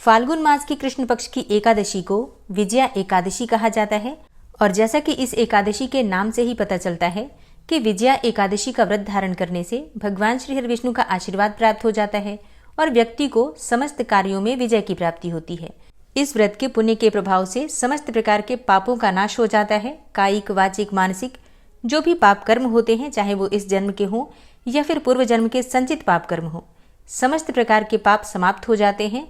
फाल्गुन मास की कृष्ण पक्ष की एकादशी को विजया एकादशी कहा जाता है और जैसा कि इस एकादशी के नाम से ही पता चलता है कि विजया एकादशी का व्रत धारण करने से भगवान श्री हरि विष्णु का आशीर्वाद प्राप्त हो जाता है और व्यक्ति को समस्त कार्यों में विजय की प्राप्ति होती है। इस व्रत के पुण्य के प्रभाव से समस्त प्रकार के पापों का नाश हो जाता है। कायिक, वाचिक, मानसिक जो भी पाप कर्म होते हैं, चाहे वो इस जन्म के हों या फिर पूर्व जन्म के संचित पाप कर्म हो, समस्त प्रकार के पाप समाप्त हो जाते हैं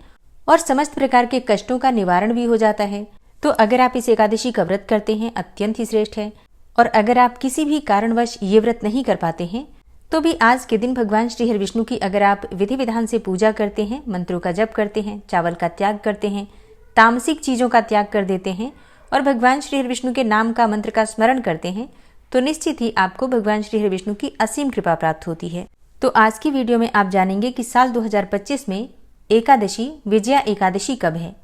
और समस्त प्रकार के कष्टों का निवारण भी हो जाता है। तो अगर आप इस एकादशी का व्रत करते हैं अत्यंत ही श्रेष्ठ है। और अगर आप किसी भी कारणवश ये व्रत नहीं कर पाते हैं तो भी आज के दिन भगवान श्री हरि विष्णु की अगर आप विधि विधान से पूजा करते हैं, मंत्रों का जप करते हैं, चावल का त्याग करते हैं, तामसिक चीजों का त्याग कर देते हैं और भगवान श्री हरि विष्णु के नाम का मंत्र का स्मरण करते हैं तो निश्चित ही आपको भगवान श्री हरि विष्णु की असीम कृपा प्राप्त होती है। तो आज की वीडियो में आप जानेंगे कि साल 2025 में एकादशी विजया एकादशी कब है,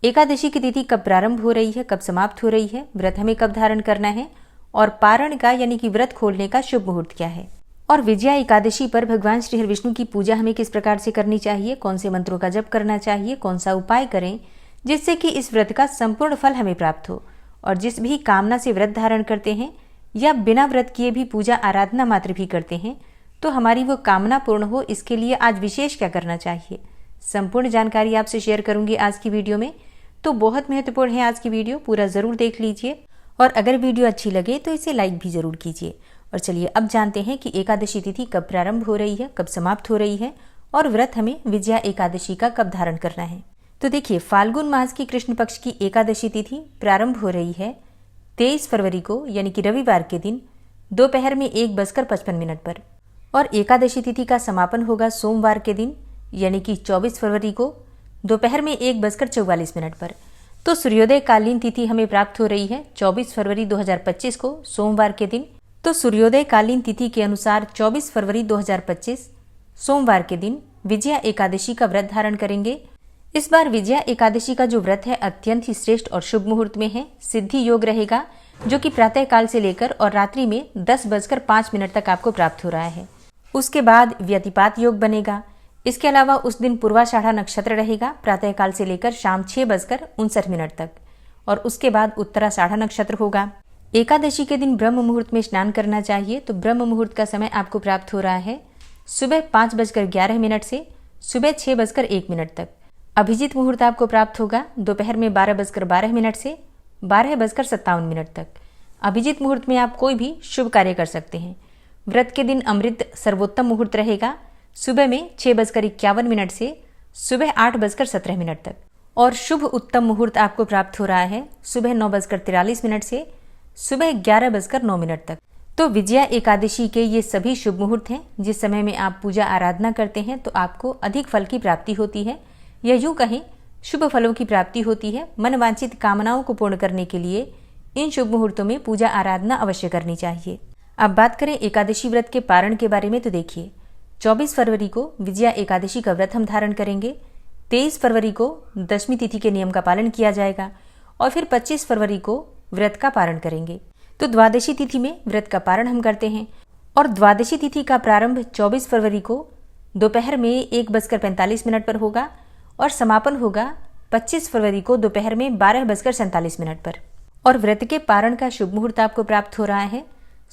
एकादशी की तिथि कब प्रारंभ हो रही है, कब समाप्त हो रही है, व्रत हमें कब धारण करना है और पारण का यानी कि व्रत खोलने का शुभ मुहूर्त क्या है और विजया एकादशी पर भगवान श्री हरि विष्णु की पूजा हमें किस प्रकार से करनी चाहिए, कौन से मंत्रों का जप करना चाहिए, कौन सा उपाय करें जिससे कि इस व्रत का संपूर्ण फल हमें प्राप्त हो। और जिस भी कामना से व्रत धारण करते हैं या बिना व्रत किए भी पूजा आराधना मात्र भी करते हैं तो हमारी वो कामना पूर्ण हो, इसके लिए आज विशेष क्या करना चाहिए, संपूर्ण जानकारी आपसे शेयर करूंगी आज की वीडियो में। तो बहुत महत्वपूर्ण है आज की वीडियो, पूरा जरूर देख लीजिए और अगर वीडियो अच्छी लगे तो इसे लाइक भी जरूर कीजिए। और चलिए अब जानते हैं कि एकादशी तिथि कब प्रारंभ हो रही है, कब समाप्त हो रही है और व्रत हमें विजया एकादशी का कब धारण करना है। तो देखिए, फाल्गुन मास की कृष्ण पक्ष की एकादशी तिथि प्रारंभ हो रही है 23 फरवरी को यानी कि रविवार के दिन दोपहर में 1:55 पर और एकादशी तिथि का समापन होगा सोमवार के दिन यानी कि 24 फरवरी को दोपहर में 1:44 पर। तो सूर्योदय कालीन तिथि हमें प्राप्त हो रही है 24 फरवरी 2025 को सोमवार के दिन। तो सूर्योदय कालीन तिथि के अनुसार 24 फरवरी 2025 सोमवार के दिन विजया एकादशी का व्रत धारण करेंगे। इस बार विजया एकादशी का जो व्रत है अत्यंत ही श्रेष्ठ और शुभ मुहूर्त में है। सिद्धि योग रहेगा जो कि प्रातः काल से लेकर और रात्रि में 10:05 तक आपको प्राप्त हो रहा है। उसके बाद व्यतिपात योग बनेगा। इसके अलावा उस दिन पूर्वाषाढ़ा नक्षत्र रहेगा प्रातः काल से लेकर शाम 6:59 तक और उसके बाद उत्तराषाढ़ा नक्षत्र होगा। एकादशी के दिन ब्रह्म मुहूर्त में स्नान करना चाहिए। तो ब्रह्म मुहूर्त का समय आपको प्राप्त हो रहा है सुबह 5:11 से सुबह 6:01 तक। अभिजीत मुहूर्त आपको प्राप्त होगा दोपहर में 12:12 से 12:57 तक। अभिजीत मुहूर्त में आप कोई भी शुभ कार्य कर सकते हैं। व्रत के दिन अमृत सर्वोत्तम मुहूर्त रहेगा सुबह में 6:51 से सुबह 8:17 तक और शुभ उत्तम मुहूर्त आपको प्राप्त हो रहा है सुबह 9:43 से सुबह 11:09 तक। तो विजया एकादशी के ये सभी शुभ मुहूर्त हैं जिस समय में आप पूजा आराधना करते हैं तो आपको अधिक फल की प्राप्ति होती है या यूं कहें शुभ फलों की प्राप्ति होती है। मनवांछित कामनाओं को पूर्ण करने के लिए इन शुभ मुहूर्तों में पूजा आराधना अवश्य करनी चाहिए। अब बात करें एकादशी व्रत के पारण के बारे में तो देखिए, 24 फरवरी को विजया एकादशी का व्रत हम धारण करेंगे। 23 फरवरी को दशमी तिथि के नियम का पालन किया जाएगा और फिर 25 फरवरी को व्रत का पारण करेंगे। तो द्वादशी तिथि में व्रत का पारण हम करते हैं और द्वादशी तिथि का प्रारंभ 24 फरवरी को दोपहर में 1:45 पर होगा और समापन होगा 25 फरवरी को दोपहर में 12:47 पर। और व्रत के पारण का शुभ मुहूर्त आपको प्राप्त हो रहा है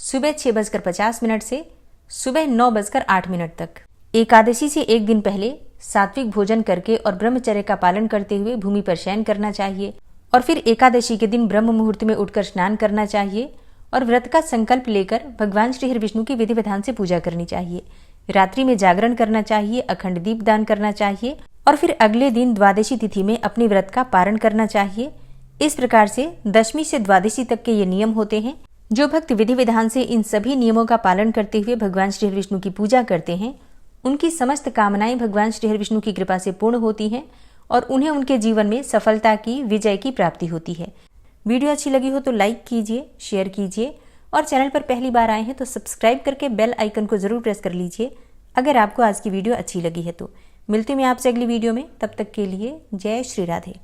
सुबह 6:50 से सुबह 9:08 तक। एकादशी से एक दिन पहले सात्विक भोजन करके और ब्रह्मचर्य का पालन करते हुए भूमि पर शयन करना चाहिए और फिर एकादशी के दिन ब्रह्म मुहूर्त में उठकर स्नान करना चाहिए और व्रत का संकल्प लेकर भगवान श्री हरि विष्णु की विधि विधान से पूजा करनी चाहिए। रात्रि में जागरण करना चाहिए, अखंड दीप दान करना चाहिए और फिर अगले दिन द्वादशी तिथि में अपने व्रत का पारण करना चाहिए। इस प्रकार से दशमी से द्वादशी तक के ये नियम होते हैं। जो भक्त विधि विधान से इन सभी नियमों का पालन करते हुए भगवान श्री हरि विष्णु की पूजा करते हैं उनकी समस्त कामनाएं भगवान श्री हरि विष्णु की कृपा से पूर्ण होती हैं और उन्हें उनके जीवन में सफलता की, विजय की प्राप्ति होती है। वीडियो अच्छी लगी हो तो लाइक कीजिए, शेयर कीजिए और चैनल पर पहली बार आए हैं तो सब्सक्राइब करके बेल आइकन को जरूर प्रेस कर लीजिए अगर आपको आज की वीडियो अच्छी लगी है तो। मिलती हूं मैं आपसे अगली वीडियो में, तब तक के लिए जय श्री राधे।